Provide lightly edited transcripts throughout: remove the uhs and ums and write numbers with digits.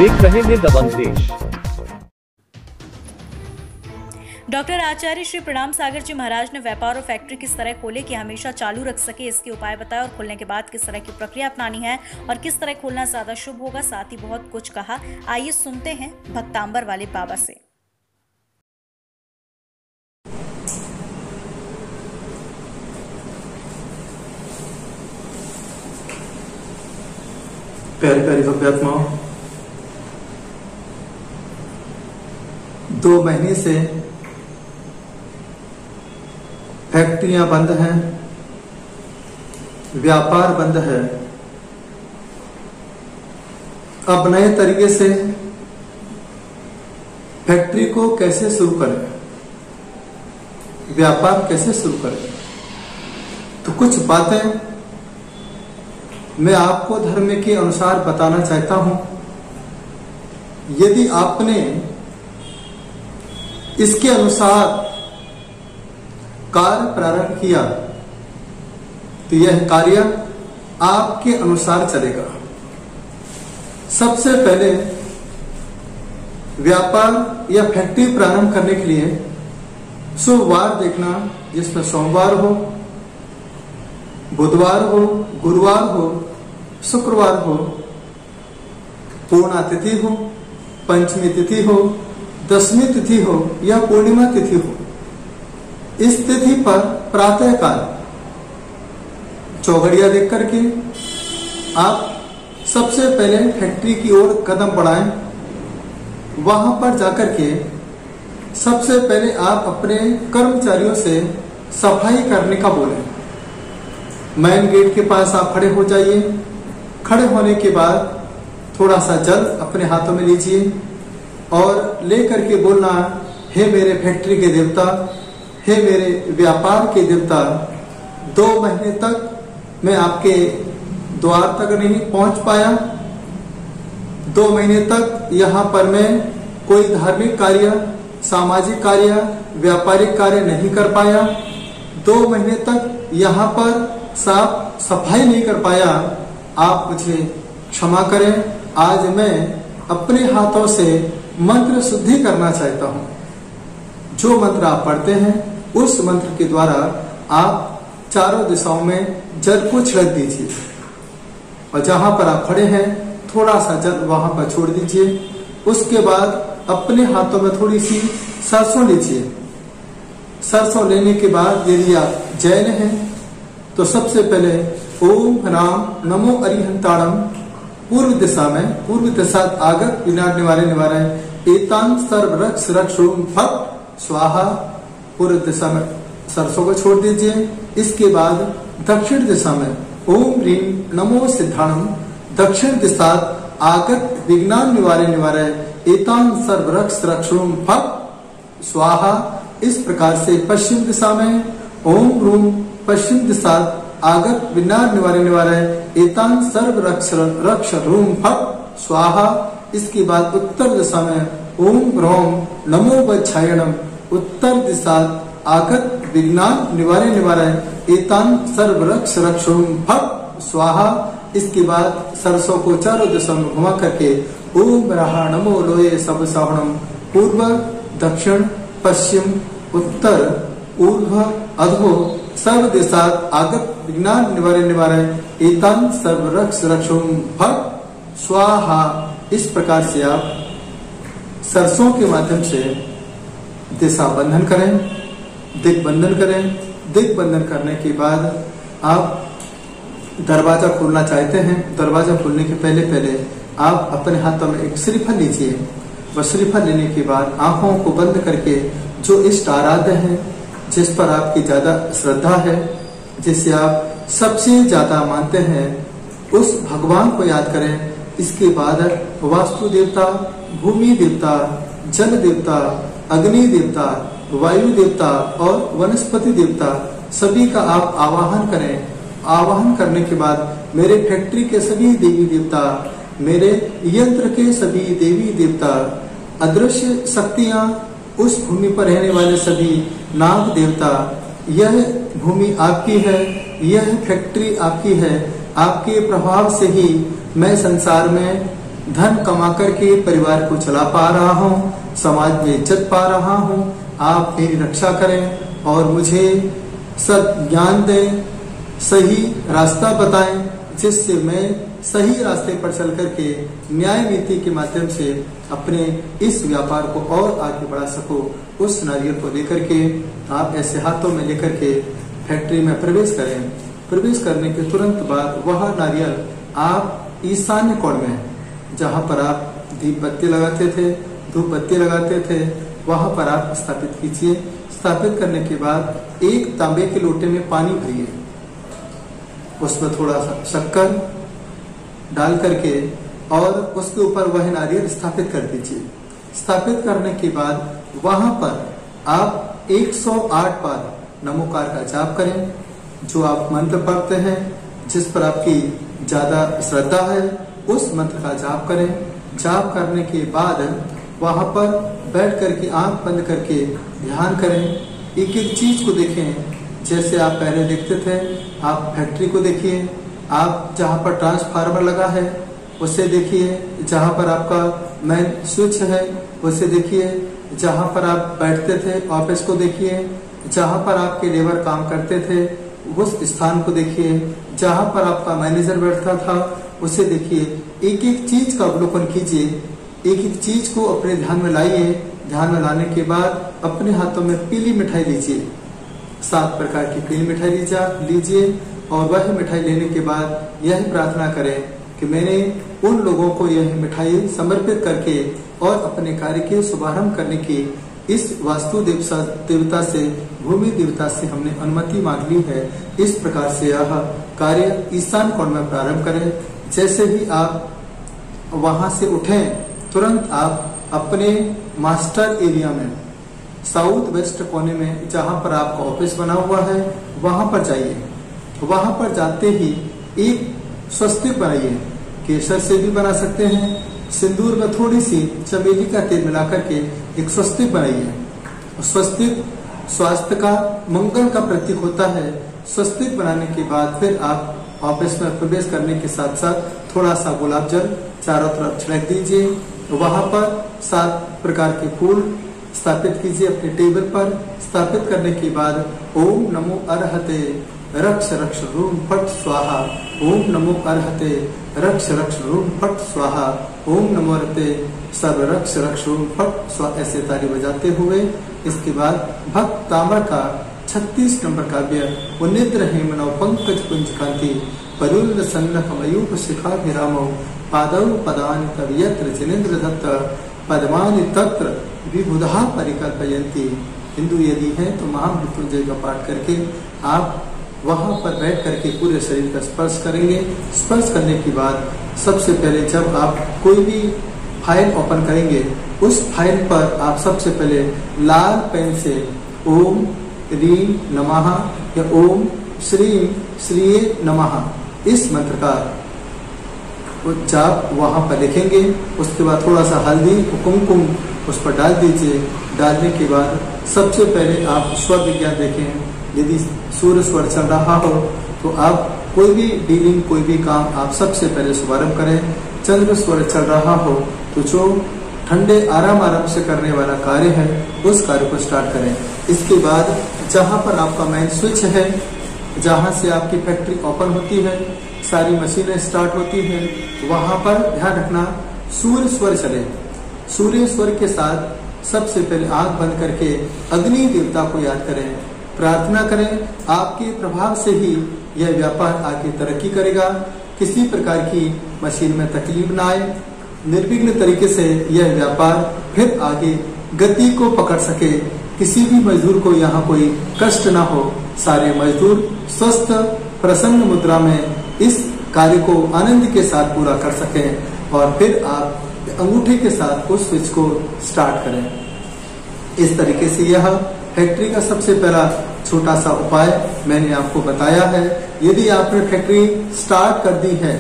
देख रहे हैं दबंग देश। डॉक्टर आचार्य श्री प्रणाम सागर जी महाराज ने व्यापार और फैक्ट्री किस तरह खोले कि हमेशा चालू रख सके, इसके उपाय बताए और खोलने के बाद किस तरह की प्रक्रिया अपनानी है और किस तरह खोलना ज्यादा शुभ होगा, साथ ही बहुत कुछ कहा। आइए सुनते हैं भक्तांबर वाले बाबा से। प्यारी प्यारी भव्यात्माओं, 2 महीने से फैक्ट्रियां बंद हैं, व्यापार बंद है। अब नए तरीके से फैक्ट्री को कैसे शुरू करें, व्यापार कैसे शुरू करें, तो कुछ बातें मैं आपको धर्म के अनुसार बताना चाहता हूं। यदि आपने इसके अनुसार कार्य प्रारंभ किया तो यह कार्य आपके अनुसार चलेगा। सबसे पहले व्यापार या फैक्ट्री प्रारंभ करने के लिए शुभ वार देखना, जिसमें सोमवार हो, बुधवार हो, गुरुवार हो, शुक्रवार हो, पूर्णा तिथि हो, पंचमी तिथि हो, दशमी तिथि हो या पूर्णिमा तिथि हो। इस तिथि पर प्रातःकाल चौघड़िया देख करके आप सबसे पहले फैक्ट्री की ओर कदम बढ़ाएं। वहां पर जाकर के सबसे पहले आप अपने कर्मचारियों से सफाई करने का बोलें। मेन गेट के पास आप खड़े हो जाइए। खड़े होने के बाद थोड़ा सा जल अपने हाथों में लीजिए और लेकर के बोलना, हे मेरे फैक्ट्री के देवता, हे मेरे व्यापार के देवता, 2 महीने तक मैं आपके द्वार तक नहीं पहुंच पाया। 2 महीने तक यहाँ पर मैं कोई धार्मिक कार्य, सामाजिक कार्य, व्यापारिक कार्य नहीं कर पाया। 2 महीने तक यहाँ पर साफ सफाई नहीं कर पाया। आप मुझे क्षमा करें। आज मैं अपने हाथों से मंत्र शुद्धि करना चाहता हूँ। जो मंत्र आप पढ़ते हैं उस मंत्र के द्वारा आप चारों दिशाओं में जल को छिड़क दीजिए और जहां पर आप खड़े हैं थोड़ा सा जल वहां पर छोड़ दीजिए। उसके बाद अपने हाथों में थोड़ी सी सरसों लीजिए। सरसों लेने के बाद यदि आप जैन हैं तो सबसे पहले ओम राम नमो अरिहंताणम, पूर्व दिशा में, पूर्व दिशा आगत विनाश निवारे निवारे एतान सर्व रक्ष रक्षोम फट स्वाहा, पूर्व दिशा में सरसों को छोड़ दीजिए। इसके बाद दक्षिण दिशा में ओम रीम नमो सिद्धाणम, दक्षिण दिशा आगत विज्ञान निवारे निवारे एतान सर्व रक्ष रक्षोम फट स्वाहा। इस प्रकार से पश्चिम दिशा में ओम रूम, पश्चिम दिशा आगत विनाश निवारे निवारे एतान सर्व रक्ष रूम फट स्वाहा। इसके बाद उत्तर दिशा में ओम रोम नमो वच्छायणम, उत्तर दिशा आगत विज्ञान निवारे निवारे एतान सर्व रक्ष रक्षोम फट स्वाहा। इसके बाद सरसों को चारों दिशा में घुमा करके ओम रहा नमो लोये सब सवणम, पूर्व दक्षिण पश्चिम उत्तर ऊर्ध्व अधो सर्व दिशा आगत विज्ञान निवारे निवारे एतान सर्व रक्ष रक्षोम फट स्वाहा। इस प्रकार से आप सरसों के माध्यम से दिशा बंधन करें, दिग्बंधन करें। दिग्बंधन करने के बाद आप दरवाजा खोलना चाहते हैं। दरवाजा खोलने के पहले आप अपने हाथों में एक श्रीफल लीजिए। वह श्रीफल लेने के बाद आंखों को बंद करके जो इष्ट आराध्य है, जिस पर आपकी ज्यादा श्रद्धा है, जिसे आप सबसे ज्यादा मानते हैं, उस भगवान को याद करें। इसके बाद वास्तु देवता, भूमि देवता, जल देवता, अग्नि देवता, वायु देवता और वनस्पति देवता सभी का आप आवाहन करें। आवाहन करने के बाद मेरे फैक्ट्री के सभी देवी देवता, मेरे यंत्र के सभी देवी देवता, अदृश्य शक्तियां, उस भूमि पर रहने वाले सभी नाग देवता, यह भूमि आपकी है, यह फैक्ट्री आपकी है। आपके प्रभाव से ही मैं संसार में धन कमा करके परिवार को चला पा रहा हूँ, समाज में इज्जत पा रहा हूँ। आप मेरी रक्षा करें और मुझे सद ज्ञान दें, सही रास्ता बताएं, जिससे मैं सही रास्ते पर चल करके न्याय नीति के माध्यम से अपने इस व्यापार को और आगे बढ़ा सको। उस नारियल को लेकर के आप ऐसे हाथों में लेकर के फैक्ट्री में प्रवेश करें। प्रवेश करने के तुरंत बाद वह नारियल आप ईशान्य कोण में, जहाँ पर आप दीप बत्ती लगाते थे, धूप बत्ती लगाते थे, वहां पर आप स्थापित कीजिए। स्थापित करने के बाद एक तांबे के लोटे में पानी भरिए, उसमें थोड़ा सा शक्कर डाल करके और उसके ऊपर वह नारियल स्थापित कर दीजिए। स्थापित करने के बाद वहां पर आप 108 बार नमोकार का जाप करें। जो आप मंत्र पढ़ते हैं, जिस पर आपकी ज्यादा श्रद्धा है, उस मंत्र का जाप करें। जाप करने के बाद वहां पर बैठ करके आंख बंद करके ध्यान करें। एक एक चीज को देखें, जैसे आप पहले देखते थे। आप फैक्ट्री को देखिए, आप जहाँ पर ट्रांसफार्मर लगा है उसे देखिए, जहाँ पर आपका मेन स्विच है उसे देखिए, जहाँ पर आप बैठते थे ऑफिस को देखिए, जहाँ पर आपके लेबर काम करते थे उस स्थान को देखिए, जहाँ पर आपका मैनेजर बैठता था उसे देखिए। एक एक चीज का अवलोकन कीजिए, एक एक चीज को अपने ध्यान में लाइए। ध्यान में लाने के बाद अपने हाथों में पीली मिठाई लीजिए, 7 प्रकार की पीली मिठाई लीजिए और वह मिठाई लेने के बाद यह प्रार्थना करें कि मैंने उन लोगों को यह मिठाई समर्पित करके और अपने कार्य के शुभारंभ करने की इस वास्तु देवता से, भूमि देवता से हमने अनुमति मांग ली है। इस प्रकार से यह कार्य ईशान कोण में प्रारंभ करें। जैसे ही आप वहां से उठें, तुरंत आप अपने मास्टर एरिया में साउथ वेस्ट कोने में, जहां पर आपका ऑफिस बना हुआ है, वहां पर जाइए। वहां पर जाते ही एक स्वस्तिक बनाइए। केसर से भी बना सकते हैं, सिंदूर में थोड़ी सी चमेली का तेल मिलाकर के एक स्वस्तिक बनाइए। स्वस्तिक स्वास्थ्य का, मंगल का प्रतीक होता है। स्वस्तिक बनाने के बाद फिर आप ऑफिस में प्रवेश करने के साथ साथ थोड़ा सा गुलाब जल चारों तरफ छिड़क दीजिए। वहां पर 7 प्रकार के फूल स्थापित कीजिए अपने टेबल पर। स्थापित करने के बाद ओम नमो अरहते रक्ष रक्ष रूम फट स्वाहा, ओम नमो अरहते रक्ष रक्ष रूम फट स्वाहा, ओम नमो अरहते सर्व रक्ष रक्ष रूम फट स्वाहा, ऐसे ताली बजाते हुए इसके बाद भक्त ताम्र का 36 नंबर काव्य उन्निद्र हेमनव पंकज कुंज कांति परुल सन्नख मयूख शिखा विरामो पादौ पदानि तव यत्र जिनेन्द्र दत्त पद्मानि तत्र विबुधा परिकल्पयन्ति। हिंदू यदि है तो महामृत्युंजय का पाठ करके आप वहां पर बैठ करके पूरे शरीर का स्पर्श करेंगे। स्पर्श करने के बाद सबसे पहले जब आप कोई भी फाइल ओपन करेंगे, उस फाइल पर आप सबसे पहले लाल पेन से ओम रीम नमः या ओम श्रीम श्रीये नमः इस मंत्र का जाप वहां पर लिखेंगे। उसके बाद थोड़ा सा हल्दी कुमकुम उस पर डाल दीजिए। डालने के बाद सबसे पहले आप स्वर विज्ञान देखें। यदि सूर्य स्वर चल रहा हो तो आप कोई भी डीलिंग, कोई भी काम आप सबसे पहले शुभारंभ करें। चंद्र स्वर चल रहा हो तो जो ठंडे आराम से करने वाला कार्य है उस कार्य को स्टार्ट करें। इसके बाद जहां पर आपका मेन स्विच है, जहां से आपकी फैक्ट्री ओपन होती है, सारी मशीनें स्टार्ट होती है, वहां पर ध्यान रखना सूर्य स्वर चले। सूर्य स्वर के साथ सबसे पहले आंख बंद करके अग्नि देवता को याद करें, प्रार्थना करें। आपके प्रभाव से ही यह व्यापार आगे तरक्की करेगा। किसी प्रकार की मशीन में तकलीफ ना आए, निर्विघ्न तरीके से यह व्यापार फिर आगे गति को पकड़ सके। किसी भी मजदूर को यहाँ कोई कष्ट ना हो। सारे मजदूर स्वस्थ प्रसन्न मुद्रा में इस कार्य को आनंद के साथ पूरा कर सकें और फिर आप अंगूठे के साथ उस स्विच को स्टार्ट करें। इस तरीके से यह फैक्ट्री का सबसे पहला छोटा सा उपाय मैंने आपको बताया है। यदि आपने फैक्ट्री स्टार्ट कर दी है,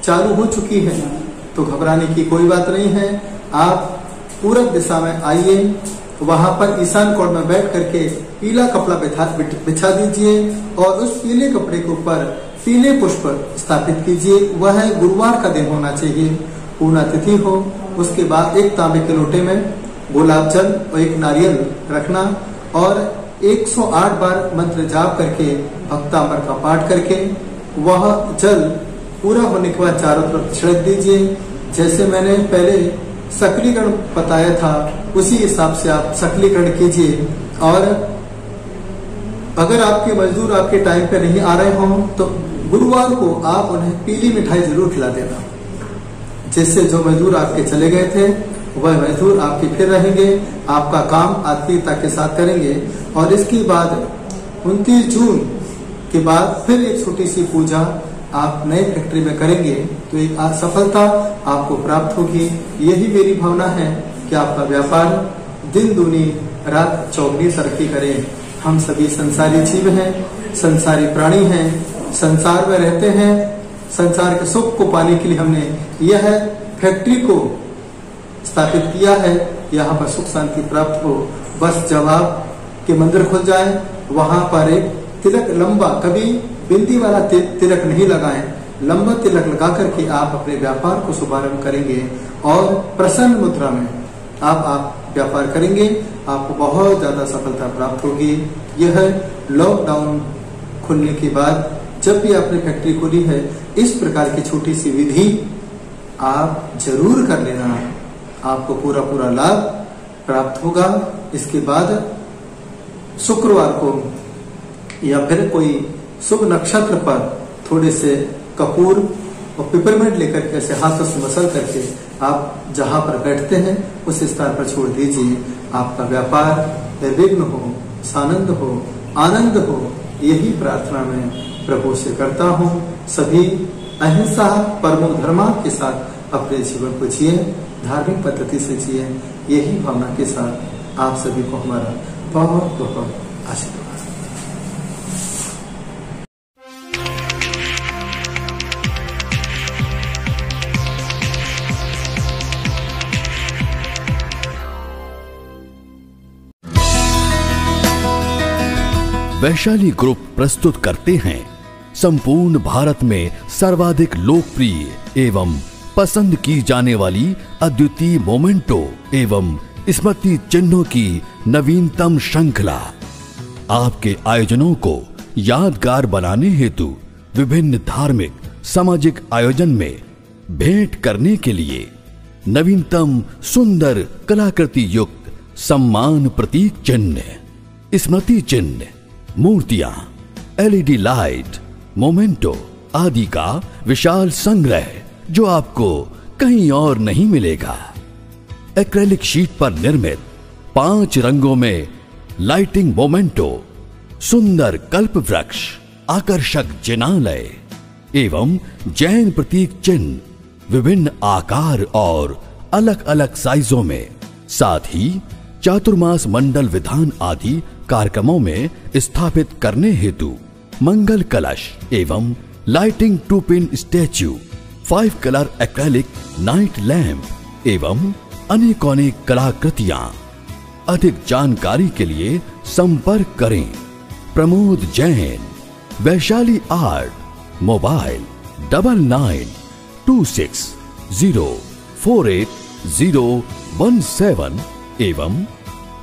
चालू हो चुकी है, तो घबराने की कोई बात नहीं है। आप पूरब दिशा में आइए, वहां पर ईशान कोण में बैठ करके पीला कपड़ा बिछा दीजिए और उस पीले कपड़े के ऊपर पीले पुष्प स्थापित कीजिए। वह गुरुवार का दिन होना चाहिए। पूर्णातिथि हो। उसके बाद एक तांबे के लोटे में गुलाब जल और एक नारियल रखना और 108 बार मंत्र जाप करके भक्तामर का पाठ करके वह जल पूरा होने के बाद चारों तरफ छिड़क दीजिए। जैसे मैंने पहले सक्रियकरण बताया था उसी हिसाब से आप सक्रियकरण कीजिए। और अगर आपके मजदूर आपके टाइम पे नहीं आ रहे हों तो गुरुवार को आप उन्हें पीली मिठाई जरूर खिला देना, जिससे जो मजदूर आपके चले गए थे वह मजदूर आपके फिर रहेंगे, आपका काम आत्मीयता के साथ करेंगे। और इसके बाद 29 जून के बाद फिर एक छोटी सी पूजा आप नए फैक्ट्री में करेंगे तो एक सफलता आपको प्राप्त होगी। यही मेरी भावना है कि आपका व्यापार दिन दूनी रात चौगुनी तरक्की करे। हम सभी संसारी जीव हैं, संसारी प्राणी हैं, संसार में रहते हैं। संसार के सुख को पाने के लिए हमने यह फैक्ट्री को स्थापित किया है। यहाँ पर सुख शांति प्राप्त हो। बस जब आपके मंदिर खुल जाए वहां पर एक तिलक लंबा, कभी बिंदी वाला तिलक नहीं लगाएं, लंबा तिलक लगा करके आप अपने व्यापार को शुभारंभ करेंगे और प्रसन्न मुद्रा में आप व्यापार करेंगे। आपको बहुत ज्यादा सफलता प्राप्त होगी। यह लॉकडाउन खुलने के बाद जब भी आपने फैक्ट्री खोली है इस प्रकार की छोटी सी विधि आप जरूर कर लेना, आपको पूरा लाभ प्राप्त होगा। इसके बाद शुक्रवार को या फिर कोई शुभ नक्षत्र पर थोड़े से कपूर और पिपरमेंट लेकर के ऐसे हाथों से मसल करके आप जहां पर बैठते हैं उस स्थान पर छोड़ दीजिए। आपका व्यापार निर्विघ्न हो, सानंद हो, आनंद हो, यही प्रार्थना मैं प्रभु से करता हूँ। सभी अहिंसा परमो धर्म के साथ अपने जीवन को जिए, धार्मिक पद्धति से जिए। यही भावना के साथ आप सभी को हमारा बहुत बहुत आशीर्वाद। वैशाली ग्रुप प्रस्तुत करते हैं संपूर्ण भारत में सर्वाधिक लोकप्रिय एवं पसंद की जाने वाली अद्वितीय मोमेंटो एवं स्मृति चिन्हों की नवीनतम श्रृंखला। आपके आयोजनों को यादगार बनाने हेतु विभिन्न धार्मिक सामाजिक आयोजन में भेंट करने के लिए नवीनतम सुंदर कलाकृति युक्त सम्मान प्रतीक चिन्ह, स्मृति चिन्ह, मूर्तियां, एलईडी लाइट, मोमेंटो आदि का विशाल संग्रह जो आपको कहीं और नहीं मिलेगा। एक्रेलिक शीट पर निर्मित 5 रंगों में लाइटिंग मोमेंटो, सुंदर कल्प वृक्ष, आकर्षक जिनालय एवं जैन प्रतीक चिन्ह विभिन्न आकार और अलग अलग साइजों में, साथ ही चातुर्मास मंडल विधान आदि कार्यक्रमों में स्थापित करने हेतु मंगल कलश एवं lighting 2 pin statue, 5 colour acrylic night lamp एवं अनेक कलाकृतियां। अधिक जानकारी के लिए संपर्क करें प्रमोद जैन, वैशाली आर्ट, मोबाइल 9926048017 एवं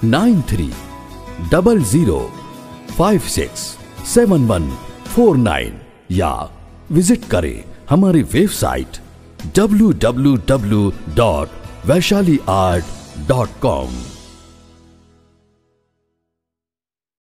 9300567149 या विजिट करें हमारी वेबसाइट www.vaishaliart.com।